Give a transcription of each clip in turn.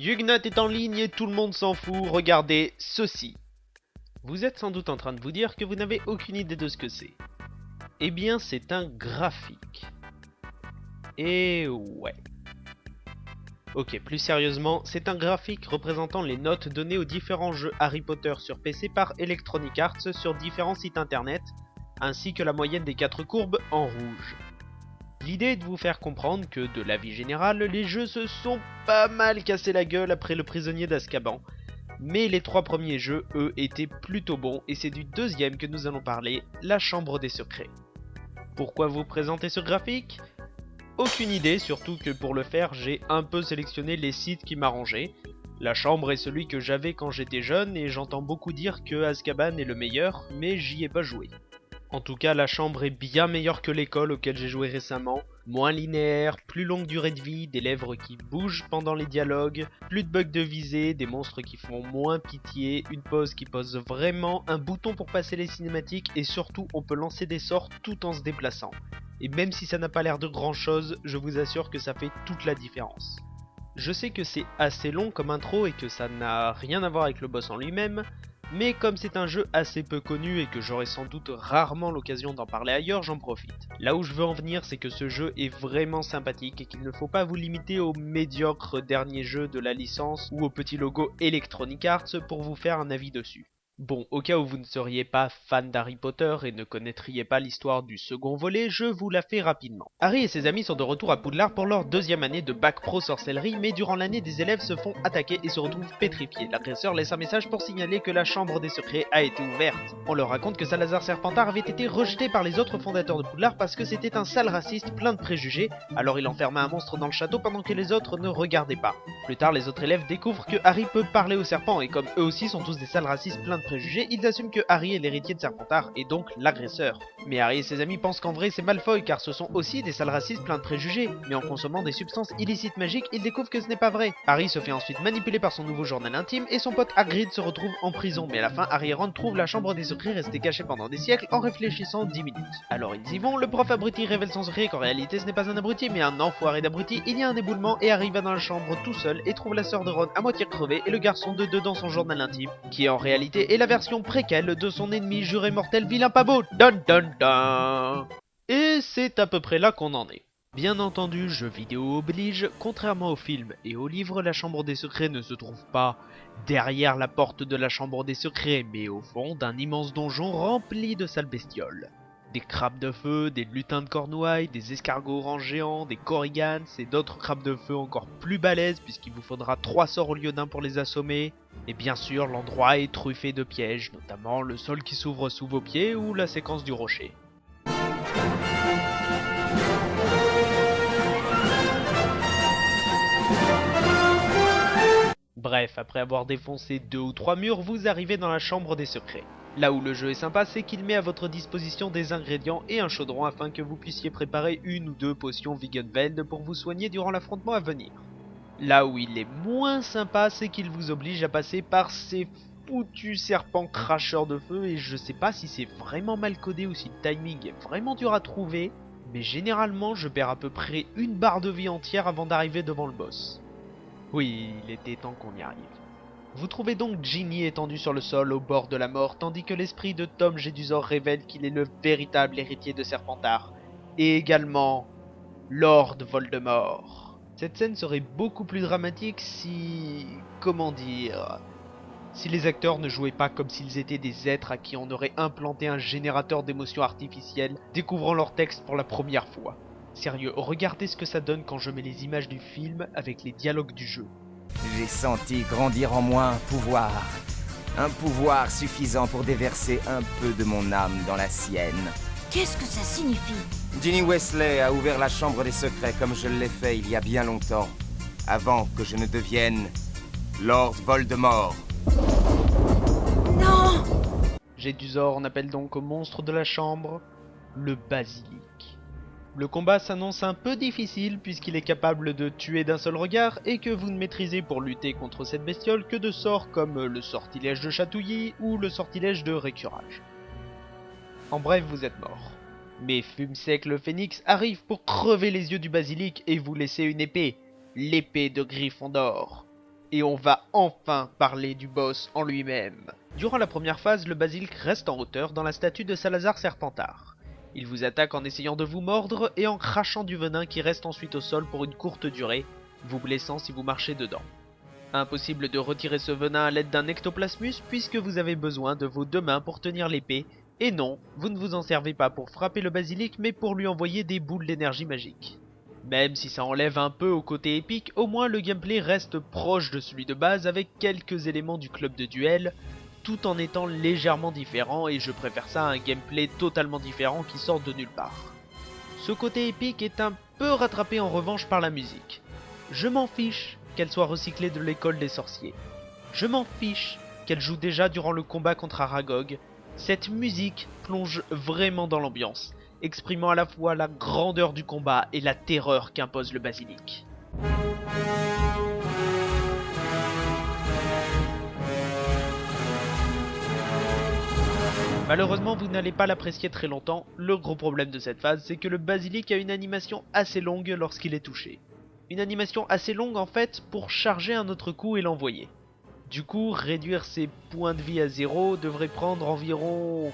Yugnut est en ligne et tout le monde s'en fout, regardez ceci. Vous êtes sans doute en train de vous dire que vous n'avez aucune idée de ce que c'est. Eh bien, c'est un graphique. Et ouais. Ok, plus sérieusement, c'est un graphique représentant les notes données aux différents jeux Harry Potter sur PC par Electronic Arts sur différents sites internet, ainsi que la moyenne des 4 courbes en rouge. L'idée est de vous faire comprendre que, de l'avis général, les jeux se sont pas mal cassé la gueule après le prisonnier d'Azkaban, mais les 3 premiers jeux, eux, étaient plutôt bons, et c'est du deuxième que nous allons parler, la Chambre des Secrets. Pourquoi vous présenter ce graphique ? Aucune idée, surtout que pour le faire, j'ai un peu sélectionné les sites qui m'arrangeaient. La Chambre est celui que j'avais quand j'étais jeune, et j'entends beaucoup dire que Azkaban est le meilleur, mais j'y ai pas joué. En tout cas, la Chambre est bien meilleure que l'école auquel j'ai joué récemment. Moins linéaire, plus longue durée de vie, des lèvres qui bougent pendant les dialogues, plus de bugs de visée, des monstres qui font moins pitié, une pause qui pose vraiment, un bouton pour passer les cinématiques et surtout on peut lancer des sorts tout en se déplaçant. Et même si ça n'a pas l'air de grand chose, je vous assure que ça fait toute la différence. Je sais que c'est assez long comme intro et que ça n'a rien à voir avec le boss en lui-même, mais comme c'est un jeu assez peu connu et que j'aurai sans doute rarement l'occasion d'en parler ailleurs, j'en profite. Là où je veux en venir, c'est que ce jeu est vraiment sympathique et qu'il ne faut pas vous limiter au médiocre dernier jeu de la licence ou au petit logo Electronic Arts pour vous faire un avis dessus. Bon, au cas où vous ne seriez pas fan d'Harry Potter et ne connaîtriez pas l'histoire du second volet, je vous la fais rapidement. Harry et ses amis sont de retour à Poudlard pour leur deuxième année de bac pro sorcellerie, mais durant l'année, des élèves se font attaquer et se retrouvent pétrifiés. L'agresseur laisse un message pour signaler que la chambre des secrets a été ouverte. On leur raconte que Salazar Serpentard avait été rejeté par les autres fondateurs de Poudlard parce que c'était un sale raciste plein de préjugés, alors il enferma un monstre dans le château pendant que les autres ne regardaient pas. Plus tard, les autres élèves découvrent que Harry peut parler aux serpents et comme eux aussi sont tous des sales racistes plein de préjugés, ils assument que Harry est l'héritier de Serpentard et donc l'agresseur. Mais Harry et ses amis pensent qu'en vrai c'est Malfoy car ce sont aussi des sales racistes plein de préjugés, mais en consommant des substances illicites magiques, ils découvrent que ce n'est pas vrai. Harry se fait ensuite manipuler par son nouveau journal intime et son pote Hagrid se retrouve en prison, mais à la fin Harry et Ron trouvent la chambre des secrets restée cachée pendant des siècles en réfléchissant 10 minutes. Alors ils y vont, le prof abruti révèle son secret qu'en réalité ce n'est pas un abruti mais un enfoiré d'abruti, il y a un éboulement et Harry va dans la chambre tout seul et trouve la sœur de Ron à moitié crevée et le garçon de 2 dans son journal intime, qui en réalité est la version préquelle de son ennemi juré mortel vilain pas beau. Dun dun dun. Et c'est à peu près là qu'on en est. Bien entendu, jeu vidéo oblige, contrairement au film et au livre, la chambre des secrets ne se trouve pas derrière la porte de la chambre des secrets, mais au fond d'un immense donjon rempli de sales bestioles. Des crabes de feu, des lutins de Cornouailles, des escargots orange géants, des korrigans et d'autres crabes de feu encore plus balèzes puisqu'il vous faudra 3 sorts au lieu d'un pour les assommer. Et bien sûr, l'endroit est truffé de pièges, notamment le sol qui s'ouvre sous vos pieds ou la séquence du rocher. Bref, après avoir défoncé 2 ou 3 murs, vous arrivez dans la chambre des secrets. Là où le jeu est sympa, c'est qu'il met à votre disposition des ingrédients et un chaudron afin que vous puissiez préparer 1 ou 2 potions Vegan Veld pour vous soigner durant l'affrontement à venir. Là où il est moins sympa, c'est qu'il vous oblige à passer par ces foutus serpents cracheurs de feu et je sais pas si c'est vraiment mal codé ou si le timing est vraiment dur à trouver, mais généralement je perds à peu près 1 barre de vie entière avant d'arriver devant le boss. Oui, il était temps qu'on y arrive. Vous trouvez donc Ginny étendu sur le sol au bord de la mort, tandis que l'esprit de Tom Jedusor révèle qu'il est le véritable héritier de Serpentard, et également Lord Voldemort. Cette scène serait beaucoup plus dramatique si... comment dire... si les acteurs ne jouaient pas comme s'ils étaient des êtres à qui on aurait implanté un générateur d'émotions artificielles, découvrant leur texte pour la première fois. Sérieux, regardez ce que ça donne quand je mets les images du film avec les dialogues du jeu. J'ai senti grandir en moi un pouvoir Un pouvoir suffisant pour déverser un peu de mon âme dans la sienne. Qu'est-ce que ça signifie? Ginny Weasley a ouvert la chambre des secrets comme je l'ai fait il y a bien longtemps, avant que je ne devienne Lord Voldemort. Non! Jedusor appelle donc au monstre de la chambre le basilic. Le combat s'annonce un peu difficile puisqu'il est capable de tuer d'un seul regard et que vous ne maîtrisez pour lutter contre cette bestiole que de sorts comme le sortilège de chatouillis ou le sortilège de récurage. En bref, vous êtes mort. Mais Fumsec le phénix arrive pour crever les yeux du basilic et vous laisser une épée, l'épée de Gryffondor. Et on va enfin parler du boss en lui-même. Durant la première phase, le basilic reste en hauteur dans la statue de Salazar Serpentard. Il vous attaque en essayant de vous mordre et en crachant du venin qui reste ensuite au sol pour une courte durée, vous blessant si vous marchez dedans. Impossible de retirer ce venin à l'aide d'un ectoplasmus puisque vous avez besoin de vos deux mains pour tenir l'épée, et non, vous ne vous en servez pas pour frapper le basilic mais pour lui envoyer des boules d'énergie magique. Même si ça enlève un peu au côté épique, au moins le gameplay reste proche de celui de base avec quelques éléments du club de duel, tout en étant légèrement différent et je préfère ça à un gameplay totalement différent qui sort de nulle part. Ce côté épique est un peu rattrapé en revanche par la musique. Je m'en fiche qu'elle soit recyclée de l'école des sorciers. Je m'en fiche qu'elle joue déjà durant le combat contre Aragog. Cette musique plonge vraiment dans l'ambiance, exprimant à la fois la grandeur du combat et la terreur qu'impose le basilic. Malheureusement, vous n'allez pas l'apprécier très longtemps. Le gros problème de cette phase, c'est que le basilic a une animation assez longue lorsqu'il est touché. Une animation assez longue en fait pour charger un autre coup et l'envoyer. Du coup, réduire ses points de vie à 0 devrait prendre environ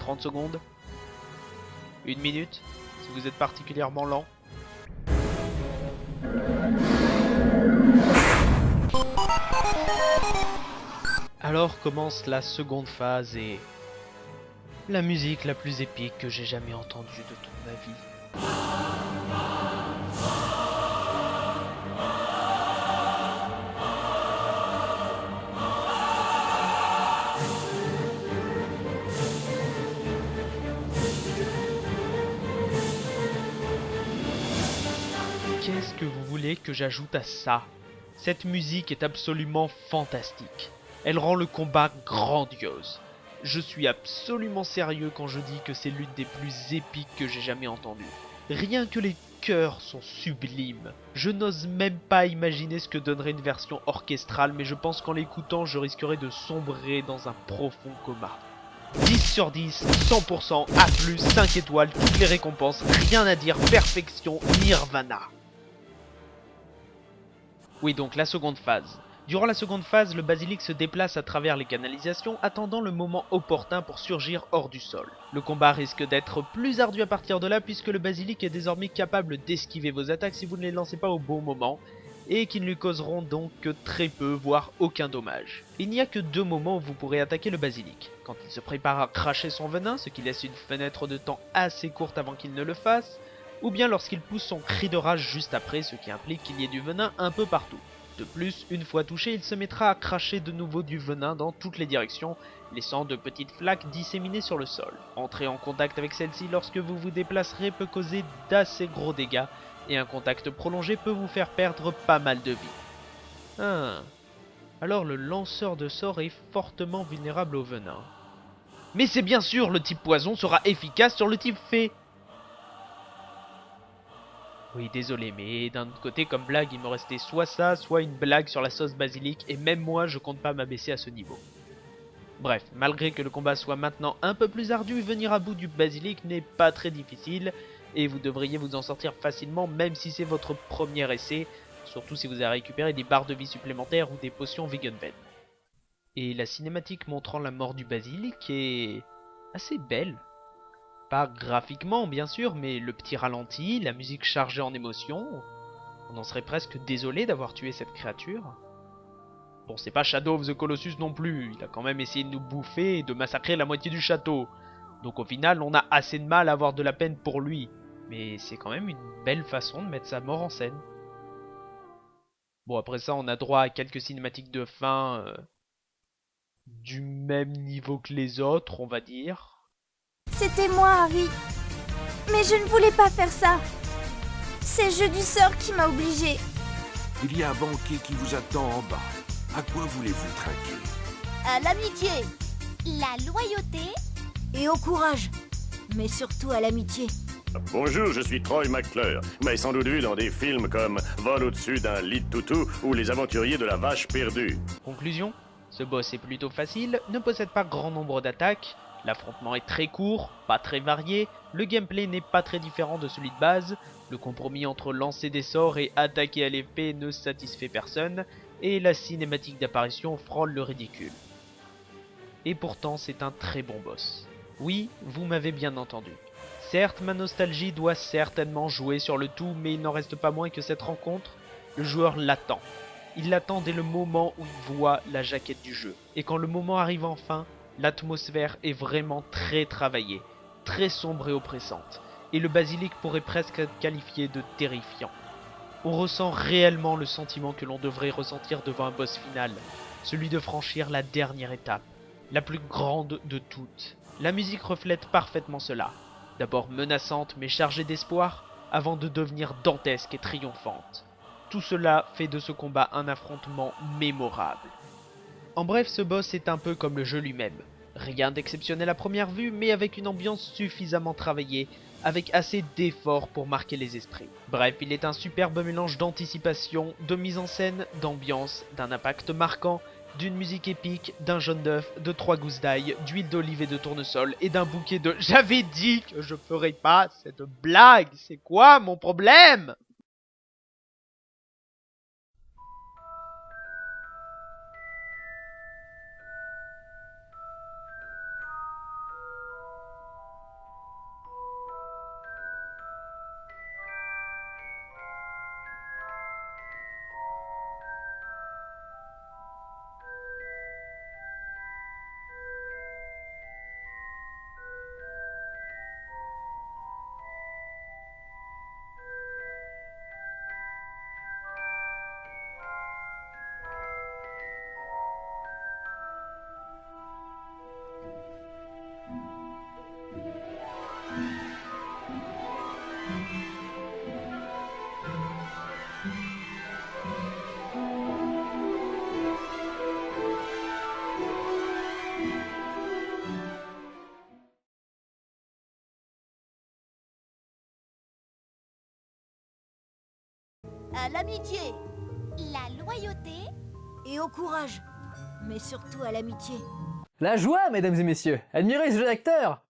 30 secondes, 1 minute, si vous êtes particulièrement lent. Alors commence la seconde phase et la musique la plus épique que j'ai jamais entendue de toute ma vie. Qu'est-ce que vous voulez que j'ajoute à ça? Cette musique est absolument fantastique. Elle rend le combat grandiose. Je suis absolument sérieux quand je dis que c'est l'une des plus épiques que j'ai jamais entendues. Rien que les chœurs sont sublimes. Je n'ose même pas imaginer ce que donnerait une version orchestrale, mais je pense qu'en l'écoutant, je risquerais de sombrer dans un profond coma. 10 sur 10, 100%, A+, 5 étoiles, toutes les récompenses, rien à dire, perfection, nirvana. Oui, donc la seconde phase. Durant la seconde phase, le basilic se déplace à travers les canalisations, attendant le moment opportun pour surgir hors du sol. Le combat risque d'être plus ardu à partir de là, puisque le basilic est désormais capable d'esquiver vos attaques si vous ne les lancez pas au bon moment, et qui ne lui causeront donc que très peu, voire aucun dommage. Il n'y a que 2 moments où vous pourrez attaquer le basilic. Quand il se prépare à cracher son venin, ce qui laisse une fenêtre de temps assez courte avant qu'il ne le fasse, ou bien lorsqu'il pousse son cri de rage juste après, ce qui implique qu'il y ait du venin un peu partout. De plus, une fois touché, il se mettra à cracher de nouveau du venin dans toutes les directions, laissant de petites flaques disséminées sur le sol. Entrer en contact avec celle-ci lorsque vous vous déplacerez peut causer d'assez gros dégâts, et un contact prolongé peut vous faire perdre pas mal de vie. Alors le lanceur de sorts est fortement vulnérable au venin. Mais c'est bien sûr, le type poison sera efficace sur le type fée. Oui, désolé, mais d'un autre côté, comme blague, il me restait soit ça, soit une blague sur la sauce basilic, et même moi, je compte pas m'abaisser à ce niveau. Bref, malgré que le combat soit maintenant un peu plus ardu, venir à bout du basilic n'est pas très difficile, et vous devriez vous en sortir facilement, même si c'est votre premier essai, surtout si vous avez récupéré des barres de vie supplémentaires ou des potions Vegan Ven. Et la cinématique montrant la mort du basilic est assez belle. Pas graphiquement bien sûr, mais le petit ralenti, la musique chargée en émotions, on en serait presque désolé d'avoir tué cette créature. Bon, c'est pas Shadow of the Colossus non plus, il a quand même essayé de nous bouffer et de massacrer la moitié du château. Donc au final, on a assez de mal à avoir de la peine pour lui, mais c'est quand même une belle façon de mettre sa mort en scène. Bon, après ça, on a droit à quelques cinématiques de fin du même niveau que les autres, on va dire. C'était moi, Harry. Mais je ne voulais pas faire ça. C'est le jeu du sort qui m'a obligée. Il y a un banquet qui vous attend en bas. À quoi voulez-vous trinquer? À l'amitié. La loyauté. Et au courage. Mais surtout à l'amitié. Bonjour, je suis Troy McClure. Vous m'avez sans doute vu dans des films comme Vol au-dessus d'un lit de toutou ou Les aventuriers de la vache perdue. Conclusion, ce boss est plutôt facile, ne possède pas grand nombre d'attaques, l'affrontement est très court, pas très varié, le gameplay n'est pas très différent de celui de base, le compromis entre lancer des sorts et attaquer à l'épée ne satisfait personne, et la cinématique d'apparition frôle le ridicule. Et pourtant c'est un très bon boss. Oui, vous m'avez bien entendu. Certes, ma nostalgie doit certainement jouer sur le tout, mais il n'en reste pas moins que cette rencontre, le joueur l'attend. Il l'attend dès le moment où il voit la jaquette du jeu. Et quand le moment arrive enfin, l'atmosphère est vraiment très travaillée, très sombre et oppressante. Et le basilic pourrait presque être qualifié de terrifiant. On ressent réellement le sentiment que l'on devrait ressentir devant un boss final, celui de franchir la dernière étape, la plus grande de toutes. La musique reflète parfaitement cela. D'abord menaçante mais chargée d'espoir, avant de devenir dantesque et triomphante. Tout cela fait de ce combat un affrontement mémorable. En bref, ce boss est un peu comme le jeu lui-même. Rien d'exceptionnel à première vue, mais avec une ambiance suffisamment travaillée, avec assez d'efforts pour marquer les esprits. Bref, il est un superbe mélange d'anticipation, de mise en scène, d'ambiance, d'un impact marquant, d'une musique épique, d'un jaune d'œuf, de 3 gousses d'ail, d'huile d'olive et de tournesol, et d'un bouquet de... J'avais dit que je ferais pas cette blague. C'est quoi mon problème? À l'amitié. La loyauté. Et au courage. Mais surtout à l'amitié. La joie, mesdames et messieurs. Admirez ce jeu d'acteur.